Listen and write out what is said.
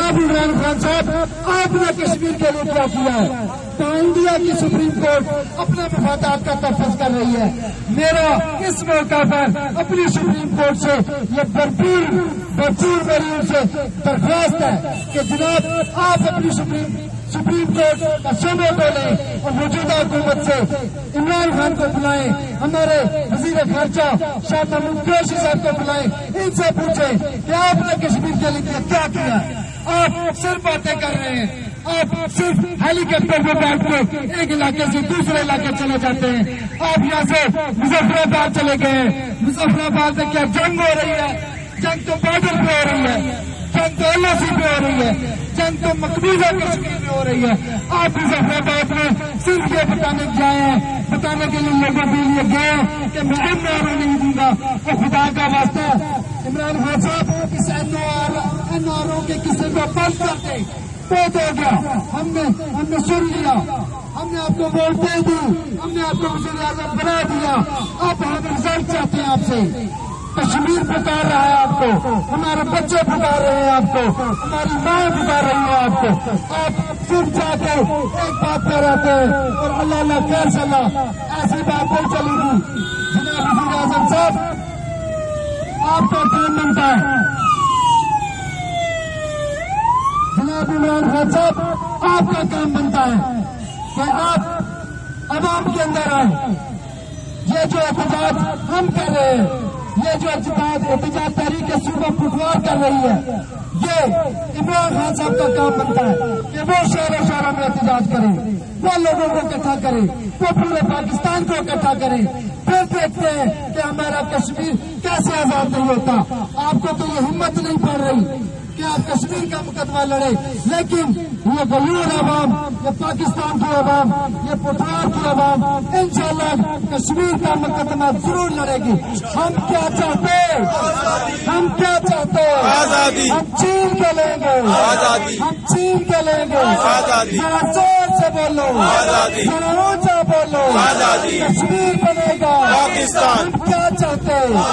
جناب عمران خان صاحب آپ نے کشمیر کے لیے کیا کیا ہے؟ تو انڈیا کی سپریم کورٹ اپنے مفادات کا تحفظ کر رہی ہے. میرا اس موقع پر اپنی سپریم کورٹ سے یہ بھرپور میری ان سے درخواست ہے کہ جناب آپ اپنی سپریم کورٹ کا شعبہ کو لیں اور موجودہ حکومت سے عمران خان کو بلائیں, ہمارے وزیر خارجہ شاہ محمود قریشی صاحب کو بلائیں, ان سے پوچھیں کہ آپ نے کشمیر کے لیے کیا کیا. آپ صرف باتیں کر رہے ہیں, آپ صرف ہیلی کاپٹر میں بیٹھ کے ایک علاقے سے دوسرے علاقے چلے جاتے ہیں. آپ یہاں سے مظفر آباد چلے گئے, مظفر آباد میں کیا جنگ ہو رہی ہے؟ جنگ تو بارڈر پہ ہو رہی ہے, جنگ تو LOC پہ ہو رہی ہے, جنگ تو مقبوضہ کشمیر میں ہو رہی ہے. آپ مظفر آباد میں صرف یہ بتانے کے لیے لوگوں کے لیے گئے کہ میں NRO نہیں دوں گا. اور خدا کا واسطہ عمران خان صاحب اس NRO کے قصے کو بند کر دیں. بہت ہو گیا, ہم نے سن لیا, ہم نے آپ کو ووٹ دے دی, ہم نے آپ کو وزیر اعظم بنا دیا. اب ہم رزلٹ چاہتے ہیں آپ سے. کشمیر پکار رہا ہے آپ کو, ہمارے بچے پکار رہے ہیں آپ کو, ہماری ماں پکار رہی ہے آپ کو. آپ صرف جا کے ایک بات کر رہتے ہیں اور اللہ اللہ خیر سے اللہ, ایسی بات نہیں چلے گی. جناب وزیر اعظم صاحب, آپ کا کام بنتا ہے, جناب عمران خان صاحب آپ کا کام بنتا ہے کہ آپ عوام کے اندر آئیں. یہ جو احتجاج ہم کر رہے ہیں, یہ جو احتجاج تحریک صوبہ پٹوار کر رہی ہے, یہ عمران خان صاحب کا کام بنتا ہے کہ وہ شہروں میں احتجاج کریں, وہ لوگوں کو اکٹھا کریں, وہ پورے پاکستان کو اکٹھا کریں. پھر دیکھتے ہیں کہ ہمارا کشمیر کیسے آزاد نہیں ہوتا. آپ کو تو یہ ہمت نہیں پڑ رہی کہ آپ کشمیر کا مقدمہ لڑے, لیکن یہ غیور عوام, یہ پاکستان کی عوام, یہ پٹوار کی عوام انشاءاللہ کشمیر کا مقدمہ ضرور لڑے گی. ہم کیا چاہتے ہیں؟ ہم کیا چاہتے ہیں؟ آزادی. ہم چین کے لیں گے, ہم چین کے لیں گے. ذرا زور سے بولو, ذرا اونچا بولو. کشمیر بنے گا. پاکستان. ہم کیا چاہتے ہیں؟